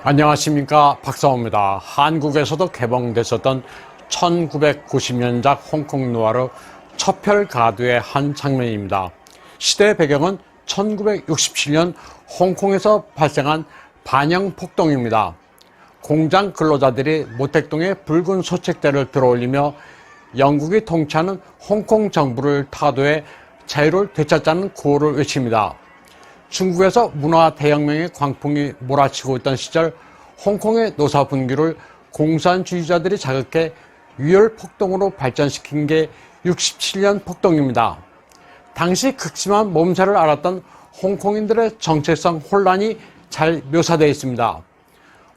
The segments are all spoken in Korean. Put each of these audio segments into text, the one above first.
안녕하십니까, 박사호입니다. 한국에서도 개봉됐었던 1990년작 홍콩 누아르 첩혈가두의 한 장면입니다. 시대 배경은 1967년 홍콩에서 발생한 반영폭동입니다. 공장 근로자들이 모택동에 붉은 소책대를 들어올리며 영국이 통치하는 홍콩 정부를 타도해 자유를 되찾자는 구호를 외칩니다. 중국에서 문화 대혁명의 광풍이 몰아치고 있던 시절 홍콩의 노사 분규를 공산주의자들이 자극해 유혈폭동으로 발전시킨 게 67년 폭동입니다. 당시 극심한 몸살을 앓았던 홍콩인들의 정체성 혼란이 잘 묘사되어 있습니다.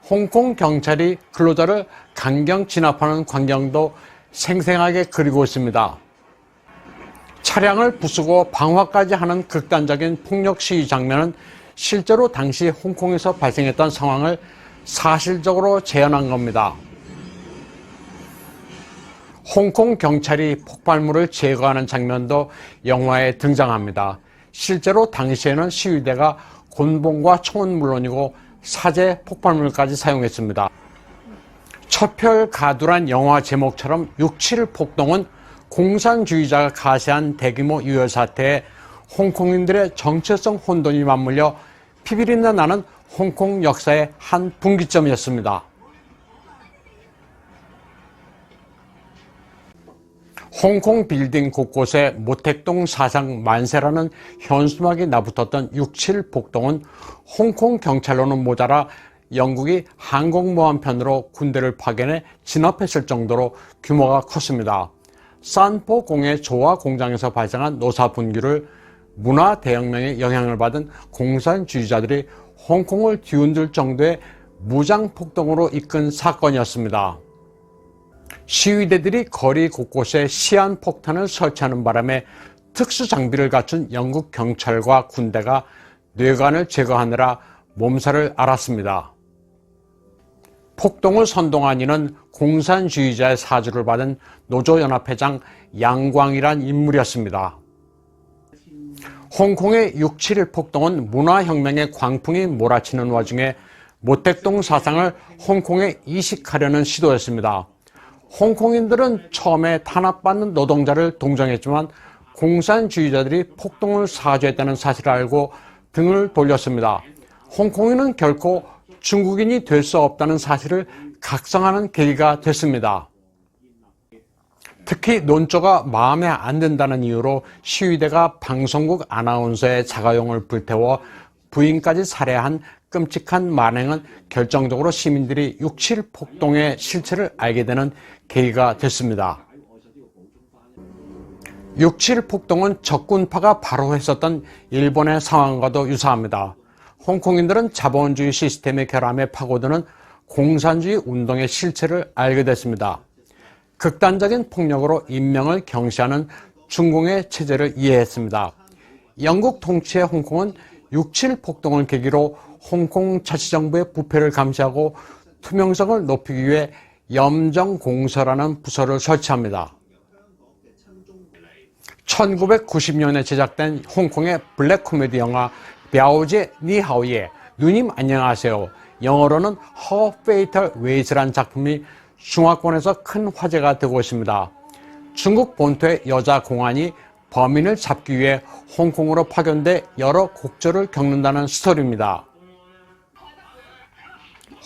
홍콩 경찰이 근로자를 강경 진압하는 광경도 생생하게 그리고 있습니다. 차량을 부수고 방화까지 하는 극단적인 폭력 시위 장면은 실제로 당시 홍콩에서 발생했던 상황을 사실적으로 재현한 겁니다. 홍콩 경찰이 폭발물을 제거하는 장면도 영화에 등장합니다. 실제로 당시에는 시위대가 곤봉과 총은 물론이고 사제 폭발물까지 사용했습니다. 첩혈가두란 영화 제목처럼 6.7 폭동은 공산주의자가 가세한 대규모 유혈 사태에 홍콩인들의 정체성 혼돈이 맞물려 피비린내 나는 홍콩 역사의 한 분기점이었습니다. 홍콩 빌딩 곳곳에 모택동 사상 만세라는 현수막이 나붙었던 6.7 폭동은 홍콩 경찰로는 모자라 영국이 항공모함편으로 군대를 파견해 진압했을 정도로 규모가 컸습니다. 산포 공해 조화 공장에서 발생한 노사 분규를 문화 대혁명의 영향을 받은 공산주의자들이 홍콩을 뒤흔들 정도의 무장 폭동으로 이끈 사건이었습니다. 시위대들이 거리 곳곳에 시한 폭탄을 설치하는 바람에 특수 장비를 갖춘 영국 경찰과 군대가 뇌관을 제거하느라 몸살을 앓았습니다. 폭동을 선동한 이는 공산주의자의 사주를 받은 노조연합회장 양광이란 인물이었습니다. 홍콩의 6.7 폭동은 문화혁명의 광풍이 몰아치는 와중에 모택동 사상을 홍콩에 이식하려는 시도였습니다. 홍콩인들은 처음에 탄압받는 노동자를 동정했지만 공산주의자들이 폭동을 사주했다는 사실을 알고 등을 돌렸습니다. 홍콩인은 결코 중국인이 될 수 없다는 사실을 각성하는 계기가 됐습니다. 특히 논조가 마음에 안 든다는 이유로 시위대가 방송국 아나운서의 자가용을 불태워 부인까지 살해한 끔찍한 만행은 결정적으로 시민들이 6.7 폭동의 실체를 알게 되는 계기가 됐습니다. 6.7 폭동은 적군파가 바로 했었던 일본의 상황과도 유사합니다. 홍콩인들은 자본주의 시스템의 결함에 파고드는 공산주의 운동의 실체를 알게 됐습니다. 극단적인 폭력으로 인명을 경시하는 중공의 체제를 이해했습니다. 영국 통치의 홍콩은 6.7 폭동을 계기로 홍콩 자치정부의 부패를 감시하고 투명성을 높이기 위해 염정공서라는 부서를 설치합니다. 1990년에 제작된 홍콩의 블랙 코미디 영화 벼우제 니하오예 누님 안녕하세요, 영어로는 Her Fatal Ways란 작품이 중화권에서 큰 화제가 되고 있습니다. 중국 본토의 여자 공안이 범인을 잡기 위해 홍콩으로 파견돼 여러 곡절을 겪는다는 스토리입니다.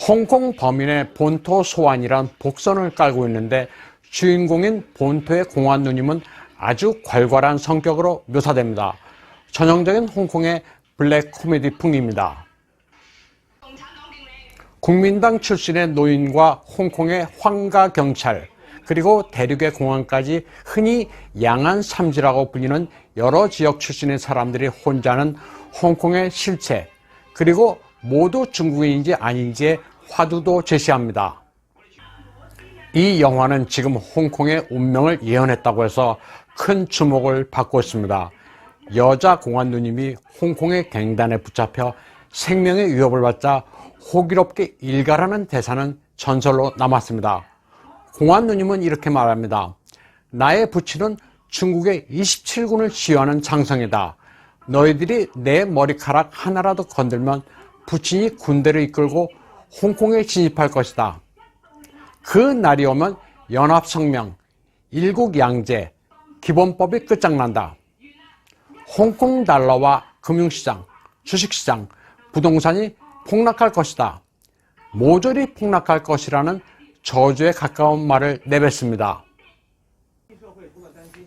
홍콩 범인의 본토 소환이란 복선을 깔고 있는데 주인공인 본토의 공안 누님은 아주 괄괄한 성격으로 묘사됩니다. 전형적인 홍콩의 블랙 코미디풍입니다. 국민당 출신의 노인과 홍콩의 황가 경찰, 그리고 대륙의 공안까지 흔히 양안 삼지라고 불리는 여러 지역 출신의 사람들이 혼자는 홍콩의 실체, 그리고 모두 중국인인지 아닌지의 화두도 제시합니다. 이 영화는 지금 홍콩의 운명을 예언했다고 해서 큰 주목을 받고 있습니다. 여자 공안 누님이 홍콩의 갱단에 붙잡혀 생명의 위협을 받자 호기롭게 일가라는 대사는 전설로 남았습니다. 공안 누님은 이렇게 말합니다. 나의 부친은 중국의 27군을 지휘하는 장성이다. 너희들이 내 머리카락 하나라도 건들면 부친이 군대를 이끌고 홍콩에 진입할 것이다. 그 날이 오면 연합성명, 일국양제, 기본법이 끝장난다. 홍콩 달러와 금융시장, 주식시장, 부동산이 폭락할 것이다. 모조리 폭락할 것이라는 저주에 가까운 말을 내뱉습니다.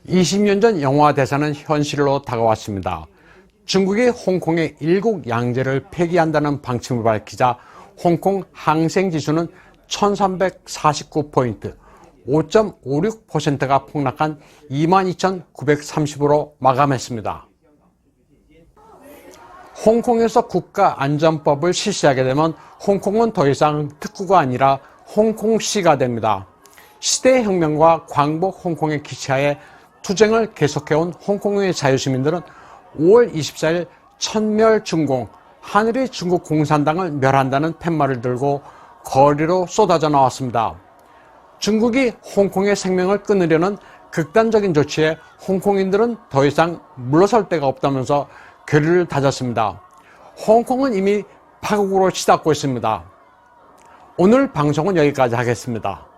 20년 전 영화 대사는 현실로 다가왔습니다. 중국이 홍콩의 일국 양제를 폐기한다는 방침을 밝히자 홍콩 항생지수는 1349포인트, 5.56%가 폭락한 22,930으로 마감했습니다. 홍콩에서 국가안전법을 실시하게 되면 홍콩은 더 이상 특구가 아니라 홍콩시가 됩니다. 시대혁명과 광복 홍콩의 기치하에 투쟁을 계속해온 홍콩의 자유시민들은 5월 24일 천멸중공, 하늘이 중국 공산당을 멸한다는 팻말을 들고 거리로 쏟아져 나왔습니다. 중국이 홍콩의 생명을 끊으려는 극단적인 조치에 홍콩인들은 더 이상 물러설 데가 없다면서 결의를 다졌습니다. 홍콩은 이미 파국으로 치닫고 있습니다. 오늘 방송은 여기까지 하겠습니다.